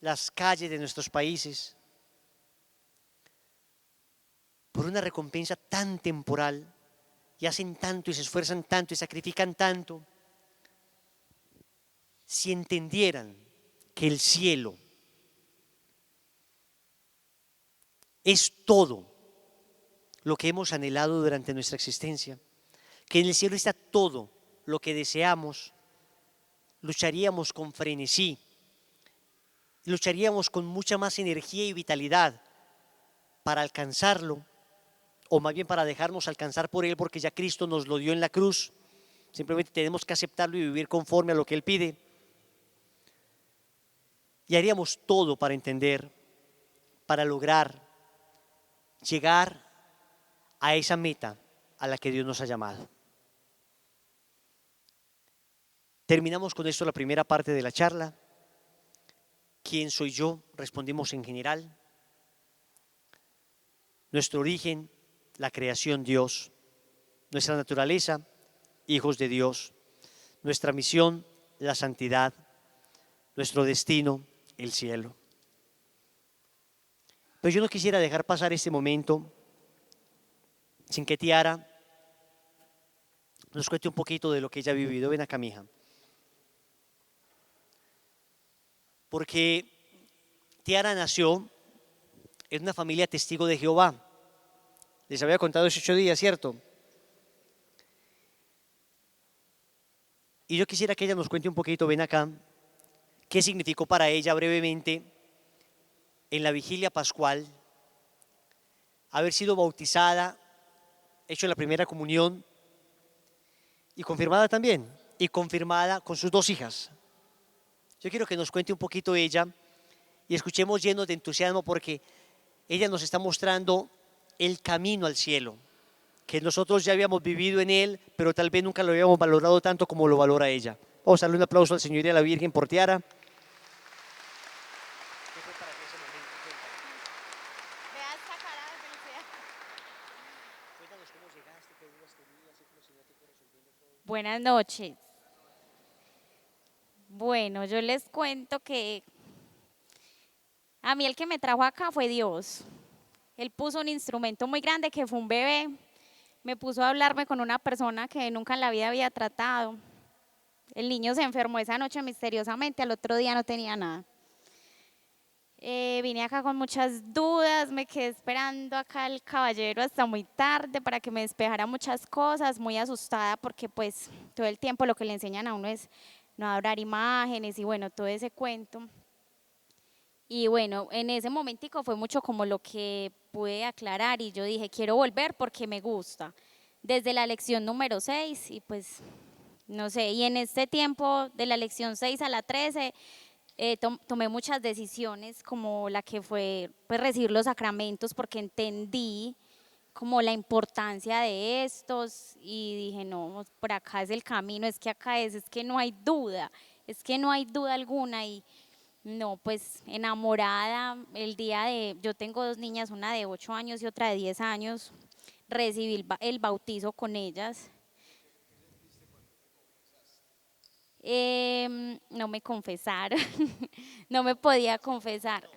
las calles de nuestros países, por una recompensa tan temporal, y hacen tanto y se esfuerzan tanto y sacrifican tanto. Si entendieran que el cielo es todo lo que hemos anhelado durante nuestra existencia, que en el cielo está todo lo que deseamos, lucharíamos con frenesí, lucharíamos con mucha más energía y vitalidad para alcanzarlo, o más bien para dejarnos alcanzar por Él, porque ya Cristo nos lo dio en la cruz. Simplemente tenemos que aceptarlo y vivir conforme a lo que Él pide. Y haríamos todo para entender, para lograr llegar a esa meta a la que Dios nos ha llamado. Terminamos con esto la primera parte de la charla. ¿Quién soy yo? Respondimos en general. Nuestro origen, la creación, Dios. Nuestra naturaleza, hijos de Dios. Nuestra misión, la santidad. Nuestro destino, el cielo. Pero yo no quisiera dejar pasar este momento sin que Tiara nos cuente un poquito de lo que ella ha vivido. Ven acá, mija. Porque Tiara nació en una familia testigo de Jehová. Les había contado hace 8 días, ¿cierto? Y yo quisiera que ella nos cuente un poquito, ven acá, qué significó para ella brevemente en la vigilia pascual haber sido bautizada, hecho la primera comunión y confirmada también, y confirmada con sus 2 hijas. Yo quiero que nos cuente un poquito ella y escuchemos llenos de entusiasmo, porque ella nos está mostrando el camino al cielo, que nosotros ya habíamos vivido en él, pero tal vez nunca lo habíamos valorado tanto como lo valora ella. Vamos a darle un aplauso al Señor y a la Virgen por Tiara. Buenas noches. Bueno, yo les cuento que a mí el que me trajo acá fue Dios. Él puso un instrumento muy grande que fue un bebé. Me puso a hablarme con una persona que nunca en la vida había tratado. El niño se enfermó esa noche misteriosamente, al otro día no tenía nada. Vine acá con muchas dudas, me quedé esperando acá al caballero hasta muy tarde para que me despejara muchas cosas, muy asustada porque pues todo el tiempo lo que le enseñan a uno es no adorar imágenes y bueno, todo ese cuento. Y bueno, en ese momentico fue mucho como lo que pude aclarar y yo dije, quiero volver porque me gusta. Desde la lección número 6 y pues no sé, y en este tiempo de la lección 6 a la 13 tomé muchas decisiones como la que fue pues, recibir los sacramentos porque entendí como la importancia de estos y dije, no, por acá es el camino, es que acá es que no hay duda, es que no hay duda alguna y no, pues enamorada el día de, yo tengo dos niñas, una de 8 años y otra de 10 años, recibí el bautizo con ellas. No me confesaron, no me podía confesar.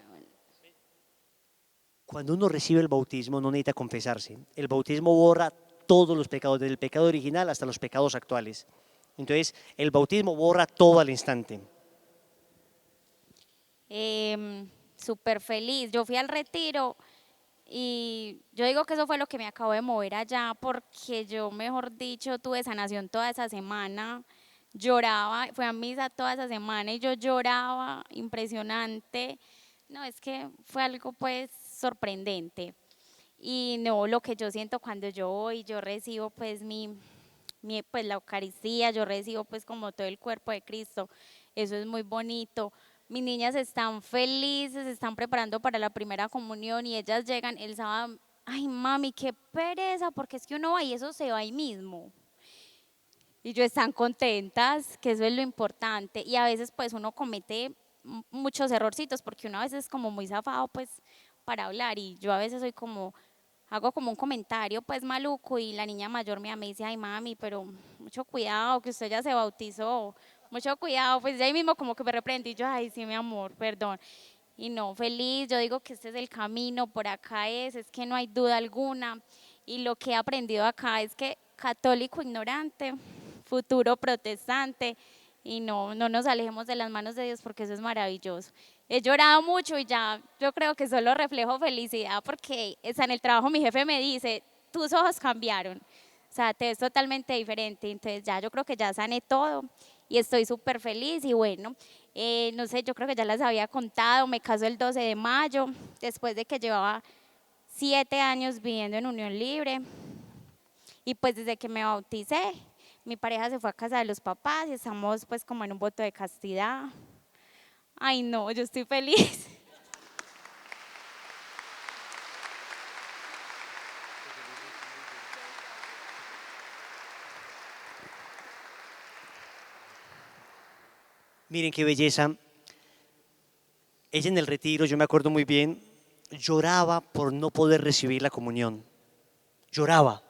Cuando uno recibe el bautismo no necesita confesarse. El bautismo borra todos los pecados, desde el pecado original hasta los pecados actuales. Entonces, el bautismo borra todo al instante. Súper feliz. Yo fui al retiro y yo digo que eso fue lo que me acabó de mover allá porque yo, mejor dicho, tuve sanación toda esa semana. Lloraba, fui a misa toda esa semana y yo lloraba, impresionante. No, es que fue algo pues sorprendente. Y no, lo que yo siento cuando yo voy, yo recibo pues pues la Eucaristía, yo recibo pues como todo el cuerpo de Cristo, eso es muy bonito. Mis niñas están felices, se están preparando para la primera comunión y ellas llegan el sábado, ay mami, qué pereza, porque es que uno va y eso se va ahí mismo. Y yo están contentas, que eso es lo importante. Y a veces pues uno comete muchos errorcitos, porque uno a veces es como muy zafado pues para hablar y yo a veces soy como, hago como un comentario pues maluco y la niña mayor me dice, ay mami, pero mucho cuidado, que usted ya se bautizó, mucho cuidado, pues ya ahí mismo como que me reprende y yo, ay sí mi amor, perdón. Y no, feliz, yo digo que este es el camino, por acá es que no hay duda alguna. Y lo que he aprendido acá es que católico ignorante, futuro protestante, y no, no nos alejemos de las manos de Dios porque eso es maravilloso. He llorado mucho y ya yo creo que solo reflejo felicidad porque está en el trabajo mi jefe me dice, tus ojos cambiaron, o sea, te ves totalmente diferente, entonces ya yo creo que ya sané todo y estoy súper feliz y bueno, no sé, yo creo que ya les había contado, me caso el 12 de mayo, después de que llevaba 7 años viviendo en unión libre y pues desde que me bauticé, mi pareja se fue a casa de los papás y estamos pues como en un voto de castidad. Ay no, yo estoy feliz. Miren qué belleza. Ella en el retiro, yo me acuerdo muy bien, lloraba por no poder recibir la comunión. Lloraba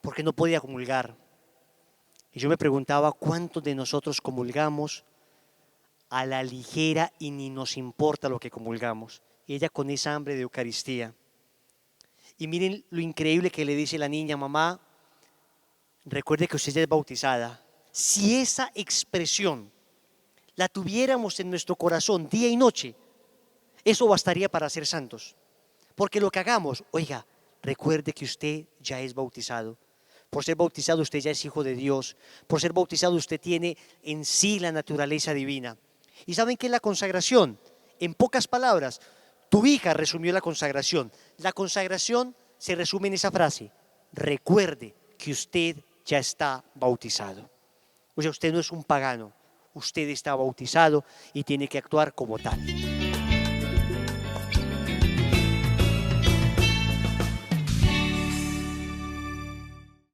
porque no podía comulgar. Y yo me preguntaba cuántos de nosotros comulgamos a la ligera y ni nos importa lo que comulgamos. Y ella con esa hambre de Eucaristía. Y miren lo increíble que le dice la niña, mamá, recuerde que usted ya es bautizada. Si esa expresión la tuviéramos en nuestro corazón día y noche, eso bastaría para ser santos. Porque lo que hagamos, oiga, recuerde que usted ya es bautizado. Por ser bautizado usted ya es hijo de Dios. Por ser bautizado usted tiene en sí la naturaleza divina. ¿Y saben qué es la consagración? En pocas palabras, tu hija resumió la consagración. La consagración se resume en esa frase: recuerde que usted ya está bautizado. O sea, usted no es un pagano, usted está bautizado y tiene que actuar como tal.